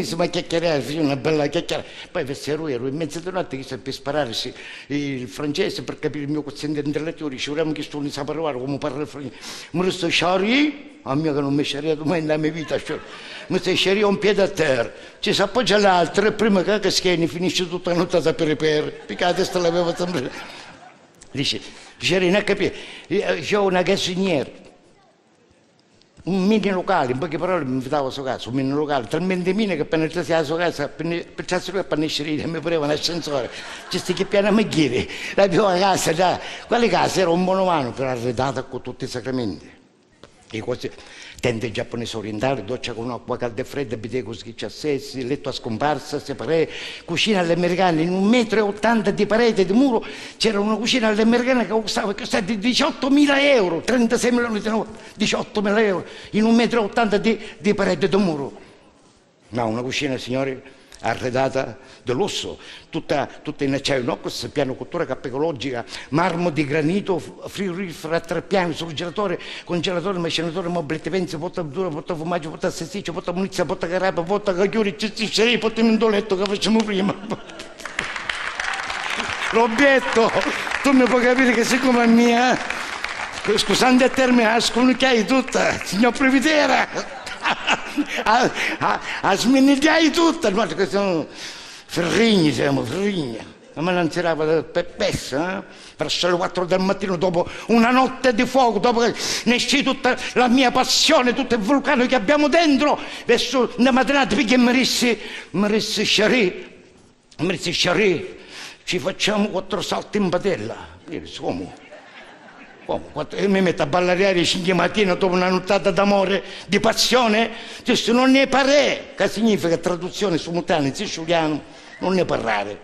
iniziamo a chiacchierare, facciamo una bella chiacchierata. Poi ero in mezzo di notte che per spararsi il francese per capire il mio quoziente intellettuale, dicevamo che sto non sa parlare come parla il francese. Mi resto sciarì, a me che non mi sciariato mai nella mia vita, mi stai sciarì un piede a terra, ci si appoggia l'altro e prima che schieni finisce tutta la nottata per perché la testa l'aveva sempre. Dice, non a capire, c'ho una gazziniera, un mini locale, in poche parole mi invitavo a sua casa, un mini locale, talmente mini che appena entrassi alla sua casa, per ciascuno lui appena uscire, mi voleva un ascensore, ci stai che piano a Maghieri, la più a casa, già, quale casa era un monomano per arredata con tutti i sacramenti. E così, tende giapponese orientale, doccia con acqua calda e fredda, bidet con schicciassessi, letto a scomparsa, separé, cucina all'americana, in 1,80 m di parete, di muro, c'era una cucina all'americana che costava 18.000 euro, 36 milioni di euro, 18.000 euro, in 1,80 m di parete, di muro. No, una cucina, signori, arredata di lusso, tutta in acciaio inox, piano cottura cappa ecologica, marmo di granito, frigorifero a 3 piani, surgelatore, congelatore, macinatore, mobilette, pensi, porta dura, porta formaggio, porta salsiccia, porta munizia, porta carapa, porta cagliuri, cesticceria, porta mendoletto che facciamo prima. L'obietto, tu mi puoi capire che siccome a mia, scusando il termine, scomunicai tutta, signor Previtera. A sminugliare tutta, guarda che siamo ferrigni, ma non si era per pessa, verso le 4 del mattino, dopo una notte di fuoco, dopo che ne esce tutta la mia passione, tutto il vulcano che abbiamo dentro, verso una mattinata perché mi risse sciarì, ci facciamo 4 salti in padella. Io disse, come? Io mi metto a ballare alle 5 mattina dopo una nottata d'amore, di passione, questo non ne pare, che significa traduzione simultanea in siciliano, non ne parlare.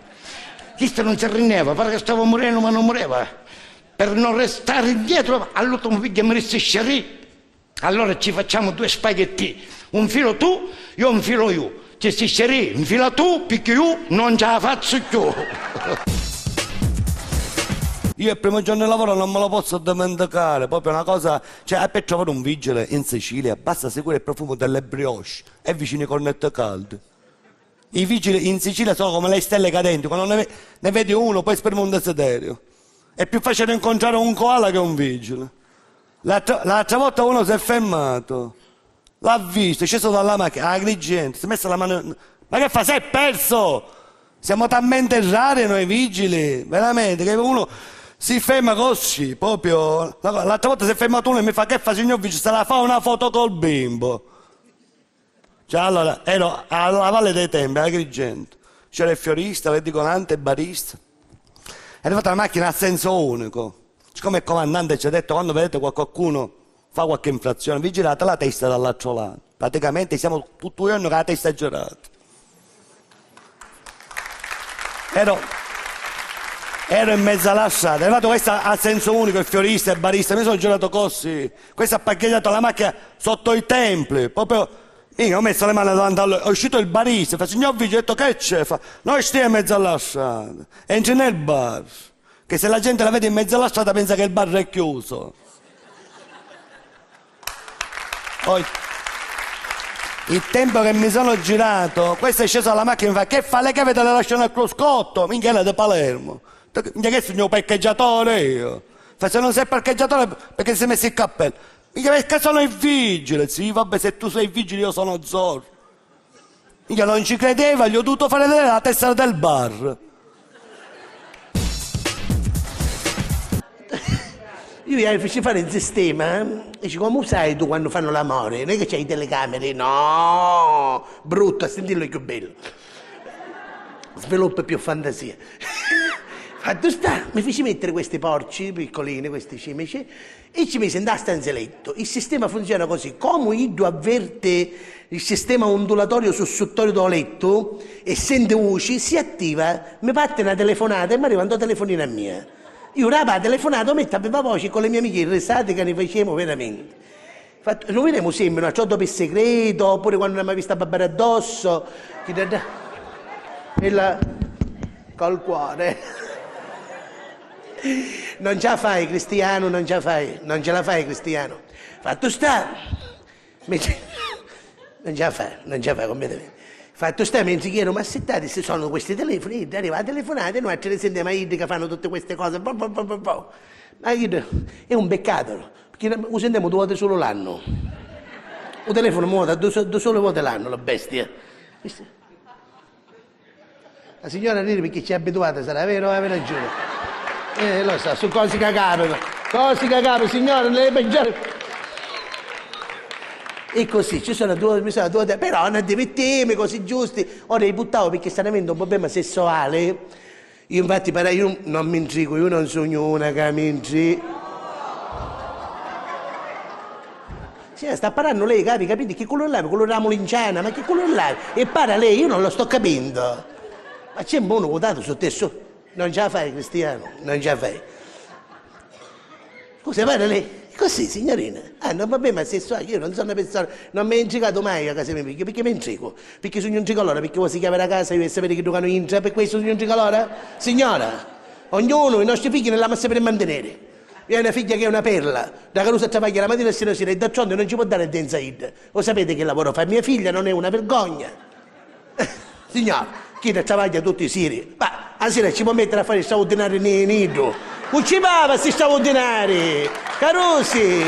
Questo non si arrendeva, pare che stavo morendo ma non moreva. Per non restare indietro, all'ultimo piglio mi resti sciarì. Allora ci facciamo 2 spaghetti, un filo tu, io un filo io. Ci si sciarì, un filo tu, perché io non ce la faccio più. Io il primo giorno di lavoro non me lo posso dimenticare, proprio una cosa, cioè per trovare un vigile in Sicilia basta seguire il profumo delle brioche e vicino ai cornetti caldi. I vigili in Sicilia sono come le stelle cadenti, quando ne vedi uno poi esprime un desiderio. È più facile incontrare un koala che un vigile. L'altra volta uno si è fermato, l'ha visto, è sceso dalla macchina, agrigente, si è messo la mano, ma che fa, sei perso? Siamo talmente rari noi vigili, veramente, che uno si ferma così, proprio. L'altra volta si è fermato uno e mi fa, che fa signor vigile, se la fa una foto col bimbo. Cioè allora, ero alla Valle dei Tempi, Agrigento, c'era il fiorista, l'edicolante, il barista. È arrivata la macchina a senso unico. Siccome il comandante ci ha detto, quando vedete qualcuno fa qualche infrazione, vigilate la testa dall'altro lato. Praticamente siamo tutto il giorno con la testa girata. Ero in mezzo alla strada, è arrivato questo a senso unico, il fiorista, il barista, mi sono girato così, questo ha parcheggiato la macchina sotto i templi, proprio, io ho messo le mani davanti a lui, è uscito il barista, fa, signor Vigile, ho detto che c'è? Fa, noi stiamo in mezzo alla strada, entri nel bar, che se la gente la vede in mezzo alla strada pensa che il bar è chiuso. Poi, il tempo che mi sono girato, questo è sceso dalla macchina e mi fa, che fa, lei che avete lasciato nel cruscotto? Minchia, era di Palermo. Minchia, che sono il parcheggiatore io. Fa, se non sei parcheggiatore perché si è messo il cappello? Minchia, perché sono il vigile? Sì, vabbè, se tu sei il vigile io sono Zorro. Minchia, non ci credeva, gli ho dovuto fare vedere la testa del bar. Io gli feci fare il sistema e dice, come sai tu quando fanno l'amore? Non è che c'hai telecamere? No, brutto, a sentirlo è più bello. Sviluppa più fantasia. Fatto sta, mi feci mettere questi porci piccolini, questi cimici, e ci misi in da stanza letto. Il sistema funziona così, come Iddo avverte il sistema ondulatorio sussultorio del letto e sente voci, si attiva, mi parte una telefonata e mi arriva una telefonina mia. Io la telefonata, metto a viva voce con le mie amiche restate che ne facevamo veramente. Non vedremo sempre, una ciotto per segreto, oppure quando non mi ha visto a babbare addosso, col cuore. Non ce la fai, Cristiano, non ce la fai, Cristiano. Fatto sta, non ce la fai completamente. Fatto sta, mentre che erano assettati, se sono questi telefoni, arriva la telefonata e noi ce ne sentiamo che fanno tutte queste cose. Ma è un peccato, perché lo sentiamo 2 volte solo l'anno. Il telefono muove 2 sole volte l'anno, la bestia. La signora ride perché ci è abituata, sarà vero? Avete ragione. Lo sa, su cose che capitano. Cose che capitano, signora, non le mangiare. E così, ci sono 2, però non divertiamo così giusti. Ora li buttavo perché stanno avendo un problema sessuale. Io infatti io non mi intrigo, io non sogno una che mi intrigo. Sì, sta parlando lei, capite? Che colore là? Colore la molinciana, ma che colore là? E para lei, io non lo sto capendo. Ma c'è un buono votato su te, su. Non ce la fai, Cristiano, non ce la fai. Scusa, para lei? Così, signorina. Ah, no, vabbè, ma sessuale, io non sono una persona, non mi ho intrigato mai a casa mia, perché mi intrigo? Perché sono un tricolore, perché voi si chiamano a casa e sapere che giocano in per questo sono un tricolore? Signora, ognuno, i nostri figli non l'hanno sapere mantenere. Io ho una figlia che è una perla, da Caruso a travaglia la mattina e sera e d'altronde non ci può dare il densaid. Lo sapete che lavoro fa? Mia figlia non è una vergogna. Signora, chi ne travaglia tutti i seri? Ma a sera ci può mettere a fare il straordinario nido. Non ci va, si straordinari! Carusi!